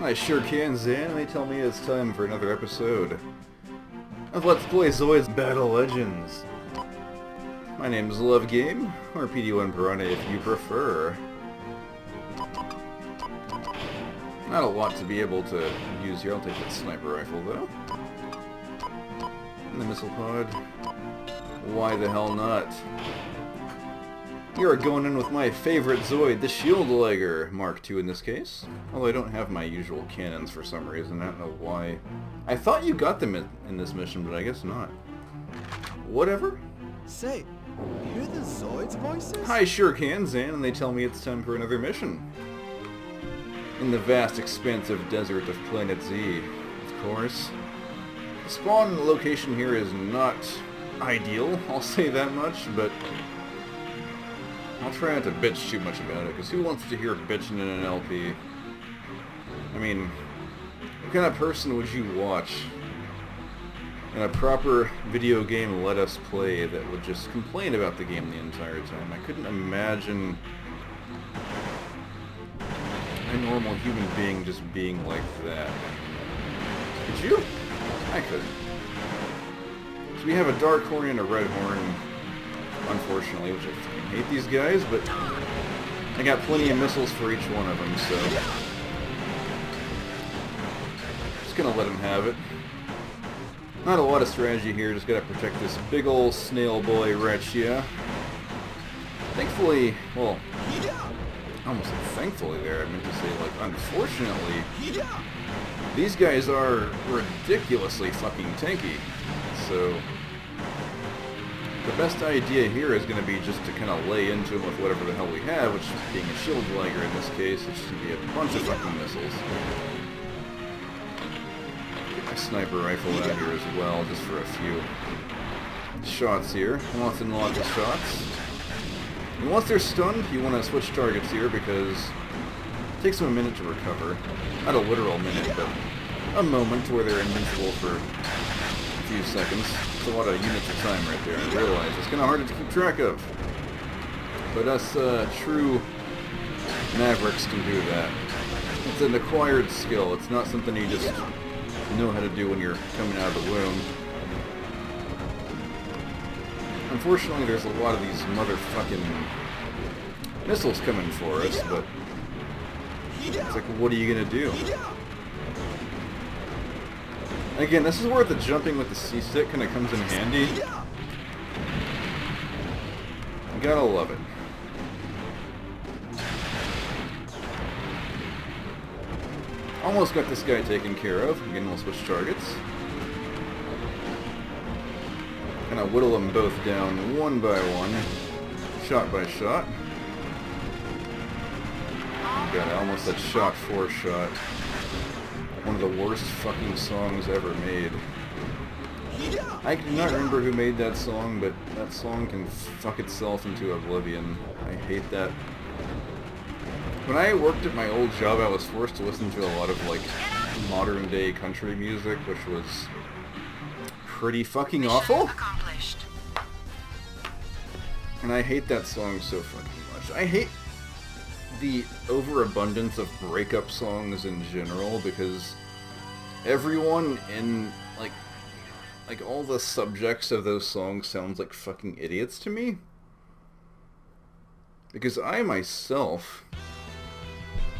I sure can, Zan, and they tell me it's time for another episode of Let's Play Zoids Battle Legends. My name is Love Game, or PD1 Piranha if you prefer. Not a lot to be able to use here. I'll take that sniper rifle, though. And the missile pod. Why the hell not? You're going in with my favorite Zoid, the Shield Legger, Mark II in this case. Although I don't have my usual cannons for some reason, I don't know why. I thought you got them in this mission, but I guess not. Whatever. Say, you hear the Zoids voices? I sure can, Zan, and they tell me it's time for another mission. In the vast expansive desert of Planet Z, of course. The spawn location here is not ideal, I'll say that much, but I'll try not to bitch too much about it, because who wants to hear bitching in an LP? I mean, what kind of person would you watch in a proper video game Let Us Play that would just complain about the game the entire time? I couldn't imagine a normal human being just being like that. Could you? I couldn't. So we have a dark horn and a red horn, unfortunately, which I fucking hate these guys, but I got plenty of missiles for each one of them, so just gonna let them have it. Not a lot of strategy here, just gotta protect this big ol' snail boy right here. Thankfully, well, I almost said thankfully there, I meant to say, like, unfortunately, these guys are ridiculously fucking tanky, so the best idea here is going to be just to kind of lay into them with whatever the hell we have, which being a shield legger in this case, it's going to be a bunch of fucking missiles. Get my sniper rifle out here as well, just for a few shots here. Lots and lots of shots. And once they're stunned, you want to switch targets here because it takes them a minute to recover. Not a literal minute, but a moment where they're invincible for a few seconds. It's a lot of units of time right there. I realize it's kind of hard to keep track of. But us true mavericks can do that. It's an acquired skill. It's not something you just know how to do when you're coming out of the womb. Unfortunately, there's a lot of these motherfucking missiles coming for us, but it's like, what are you gonna do? Again, this is where the jumping with the C-stick kind of comes in handy. You gotta love it. Almost got this guy taken care of. Again, we'll switch targets. Kind of whittle them both down one by one, shot by shot. God, I almost said shot for shot. One of the worst fucking songs ever made. I do not remember who made that song, but that song can fuck itself into oblivion. I hate that. When I worked at my old job, I was forced to listen to a lot of, like, modern day country music, which was pretty fucking awful. And I hate that song so fucking much. I hate the overabundance of breakup songs in general, because everyone in, like all the subjects of those songs sounds like fucking idiots to me. Because I myself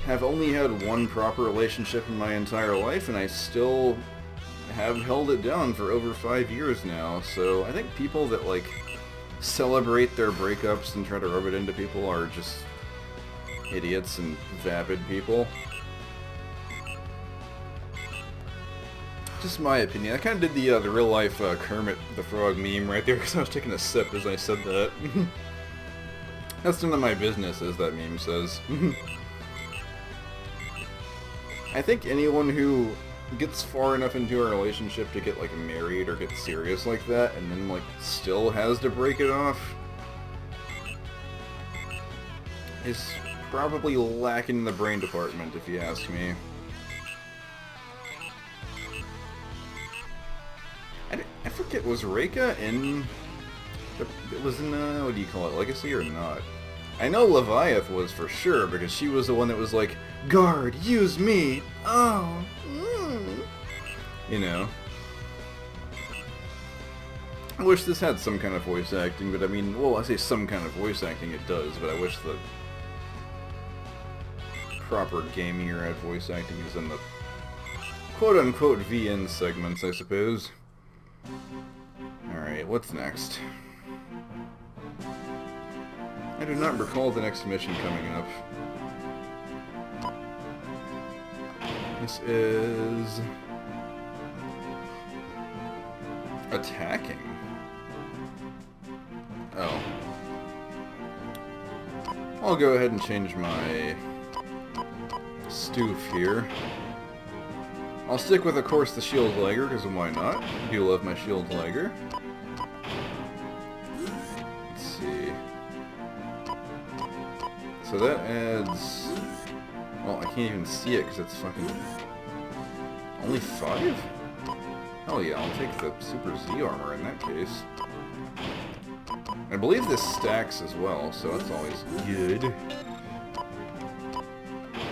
have only had one proper relationship in my entire life, and I still have held it down for over 5 years now, so I think people that, like, celebrate their breakups and try to rub it into people are just idiots and vapid people. Just my opinion. I kind of did the real life Kermit the Frog meme right there because I was taking a sip as I said that. That's none of my business, as that meme says. I think anyone who gets far enough into a relationship to get, like, married or get serious like that, and then, like, still has to break it off, is probably lacking in the brain department, if you ask me. I forget, was Reika in... It was in, what do you call it, Legacy or not? I know Leviath was for sure, because she was the one that was like, Guard, use me! Oh! You know. I wish this had some kind of voice acting, but I mean, well, I say some kind of voice acting, it does, but I wish the proper game-era voice acting is in the quote-unquote VN segments, I suppose. Alright, what's next? I do not recall the next mission coming up. This is... attacking. Oh. I'll go ahead and change my stoof here. I'll stick with, of course, the shield liger, because why not? I do love my shield liger. Let's see. So that adds... well, I can't even see it because it's fucking... only 5? Hell yeah, I'll take the Super Z armor in that case. I believe this stacks as well, so that's always good.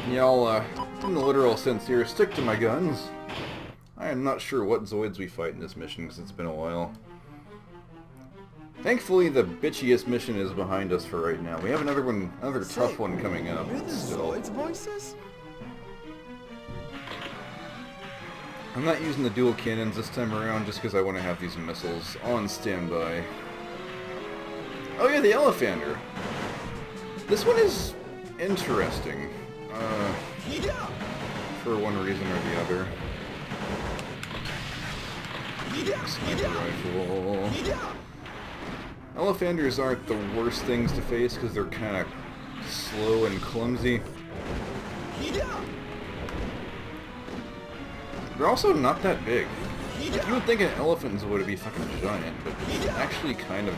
Yeah, I'll, in the literal sense here, stick to my guns. I am not sure what Zoids we fight in this mission, because it's been a while. Thankfully, the bitchiest mission is behind us for right now. We have another tough one coming up. Hear the Still. Zoids voices? I'm not using the dual cannons this time around just because I want to have these missiles on standby. Oh yeah, the Elephander. This one is interesting. For one reason or the other. Sniper rifle. Elephanders aren't the worst things to face because they're kind of slow and clumsy. They're also not that big. Like, you would think an elephant would be fucking giant, but it's actually kind of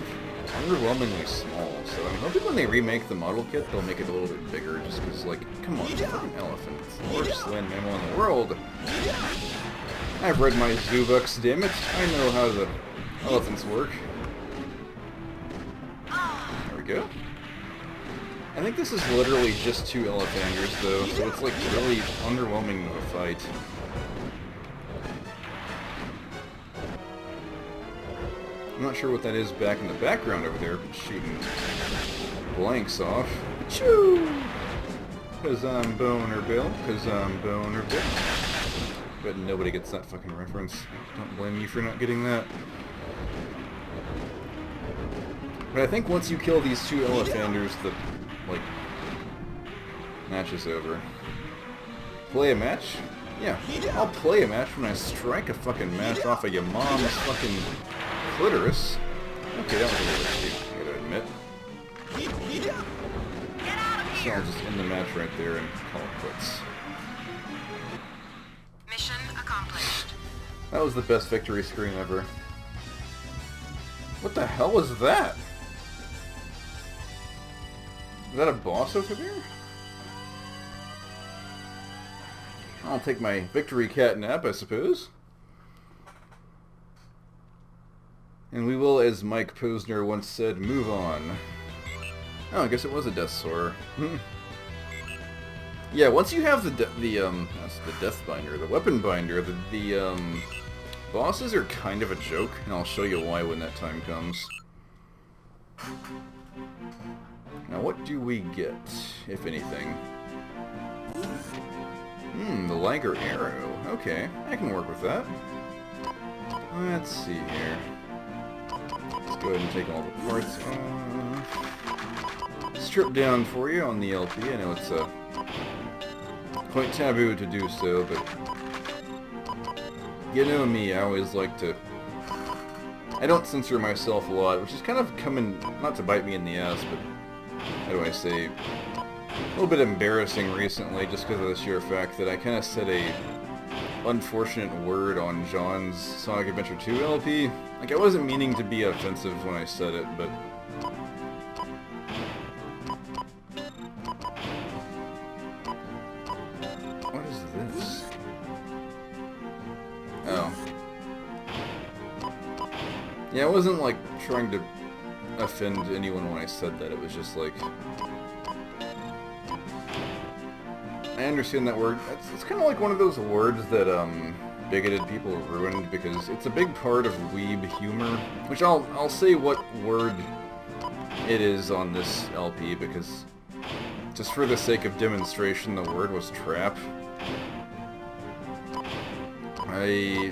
underwhelmingly small. So I'm hoping when they remake the model kit, they'll make it a little bit bigger, just because, like, come on, it's a fucking elephant. It's the largest land mammal in the world. I've read my zoo books, damn it. I know how the elephants work. There we go. I think this is literally just 2 Elephanders, though, so it's, like, really underwhelming of a fight. I'm not sure what that is back in the background over there, but shooting blanks off. Choo! 'Cause I'm Boner Bill, 'cause I'm Boner Bill. But nobody gets that fucking reference. Don't blame me for not getting that. But I think once you kill these 2 Elephanders, the, like, match is over. Play a match? Yeah, I'll play a match when I strike a fucking match off of your mom's fucking clitoris. Okay, that was a little cheap, I gotta admit. So I'll just end the match right there and call it quits. Mission accomplished. That was the best victory screen ever. What the hell was that? Is that a boss over there? I'll take my victory cat nap, I suppose. And we will, as Mike Posner once said, move on. Oh, I guess it was a Death Soarer. Yeah, once you have that's the Death Binder, the Weapon Binder, the bosses are kind of a joke, and I'll show you why when that time comes. Now, what do we get, if anything? The Liger Arrow. Okay, I can work with that. Let's see here. Let's go ahead and take all the parts off. Strip down for you on the LP. I know it's quite taboo to do so, but you know me, I always like to... I don't censor myself a lot, which is kind of coming, not to bite me in the ass, but how do I say, a little bit embarrassing recently, just because of the sheer fact that I kind of said a unfortunate word on John's Sonic Adventure 2 LP. Like, I wasn't meaning to be offensive when I said it, but... What is this? Oh. Yeah, I wasn't, like, trying to offend anyone when I said that. It was just, like... I I understand that word. It's kind of like one of those words that bigoted people ruined because it's a big part of weeb humor. Which I'll say what word it is on this LP because just for the sake of demonstration, the word was trap. I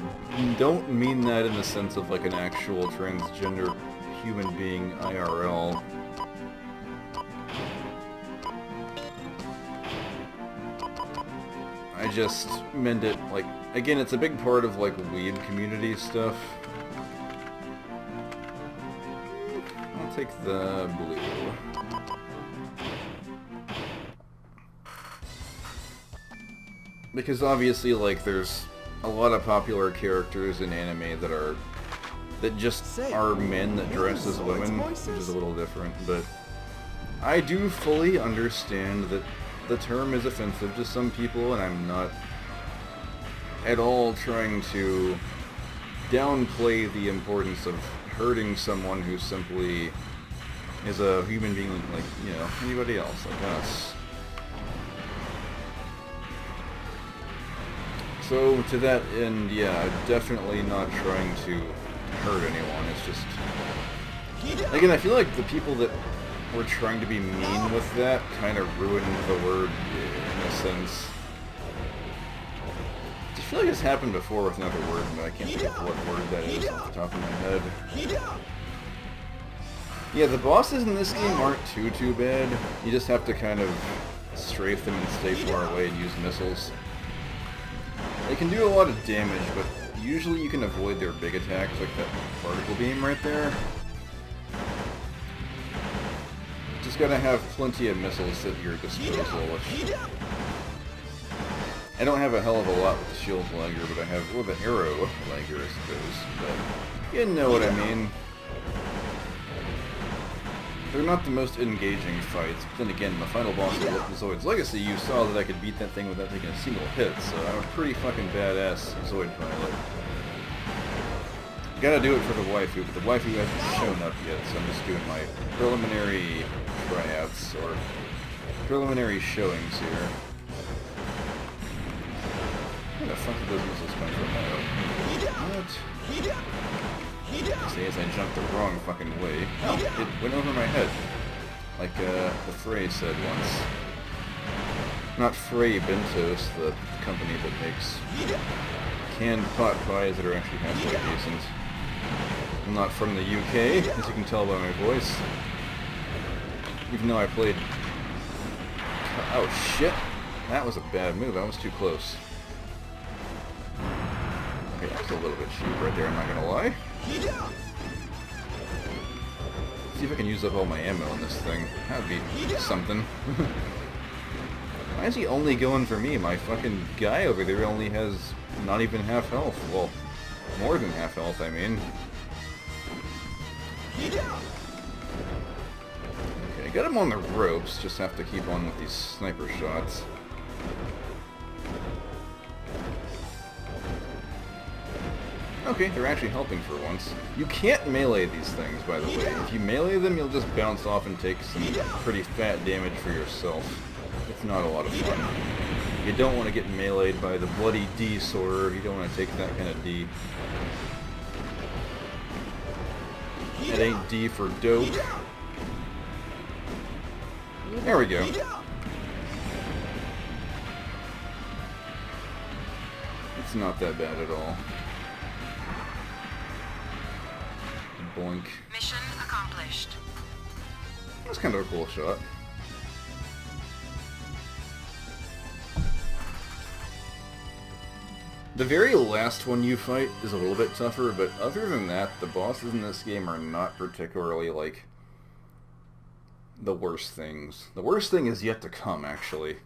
don't mean that in the sense of like an actual transgender human being IRL. I just meant it, like, again, it's a big part of, like, weeb community stuff. I'll take the blue. Because obviously, like, there's a lot of popular characters in anime that just are men that dress as women, which is a little different, but I do fully understand that the term is offensive to some people, and I'm not at all trying to downplay the importance of hurting someone who simply is a human being like, you know, anybody else, like us. So, to that end, yeah, definitely not trying to hurt anyone, it's just... Again, I feel like the people that were trying to be mean with that kind of ruined the word in a sense. I feel like it's happened before with another word, but I can't think of what word that is off the top of my head. Yeah, the bosses in this game aren't too bad. You just have to kind of strafe them and stay far away and use missiles. They can do a lot of damage, but usually you can avoid their big attacks, like that particle beam right there. Just gotta have plenty of missiles at your disposal, which... I don't have a hell of a lot with the shield lagger, but I have, well, the arrow lagger, I suppose, but you know what I mean. They're not the most engaging fights, but then again, the final boss of Zoids Legacy, you saw that I could beat that thing without taking a single hit, so I'm a pretty fucking badass Zoid pilot. Gotta do it for the waifu, but the waifu hasn't shown up yet, so I'm just doing my preliminary tryouts, or preliminary showings here. Where the fuck did those missiles come from? What? See, as I jumped the wrong fucking way. Oh, it went over my head. Like, the Frey said once. Not Frey Bentos, the company that makes canned pot pies that are actually halfway decent. I'm not from the UK, as you can tell by my voice. Even though I played... Oh shit! That was a bad move, I was too close. Okay, that was a little bit cheap right there, I'm not gonna lie. See if I can use up all my ammo on this thing. That would be something. Why is he only going for me? My fucking guy over there only has not even half health. Well, more than half health, I mean. Okay, got him on the ropes. Just have to keep on with these sniper shots. Okay, they're actually helping for once. You can't melee these things, by the way. If you melee them, you'll just bounce off and take some pretty fat damage for yourself. It's not a lot of fun. You don't want to get meleeed by the bloody D sword. You don't want to take that kind of D. It ain't D for dope. There we go. It's not that bad at all. Boink. Mission accomplished. That's kind of a cool shot. The very last one you fight is a little bit tougher, but other than that, the bosses in this game are not particularly, like, the worst things. The worst thing is yet to come, actually.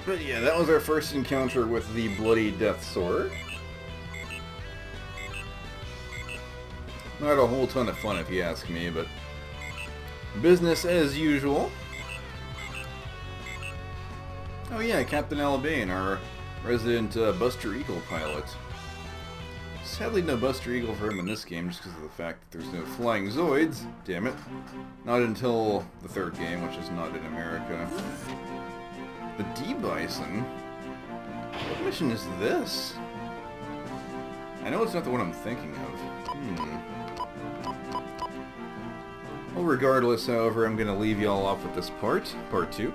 But yeah, that was our first encounter with the Bloody Death Sword. Not a whole ton of fun if you ask me, but business as usual. Oh yeah, Captain Alabane, our resident Buster Eagle pilot. Sadly, no Buster Eagle for him in this game, just because of the fact that there's no flying Zoids. Damn it. Not until the third game, which is not in America. The D-Bison? What mission is this? I know it's not the one I'm thinking of. Well, regardless, however, I'm going to leave y'all off with this part 2.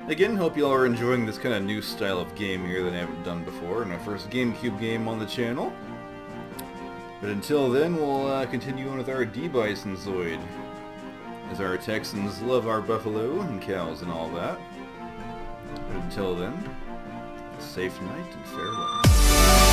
Again, hope y'all are enjoying this kind of new style of game here that I haven't done before, and my first GameCube game on the channel. But until then, we'll continue on with our D-Bison Zoid, as our Texans love our buffalo and cows and all that. But until then, a safe night and farewell.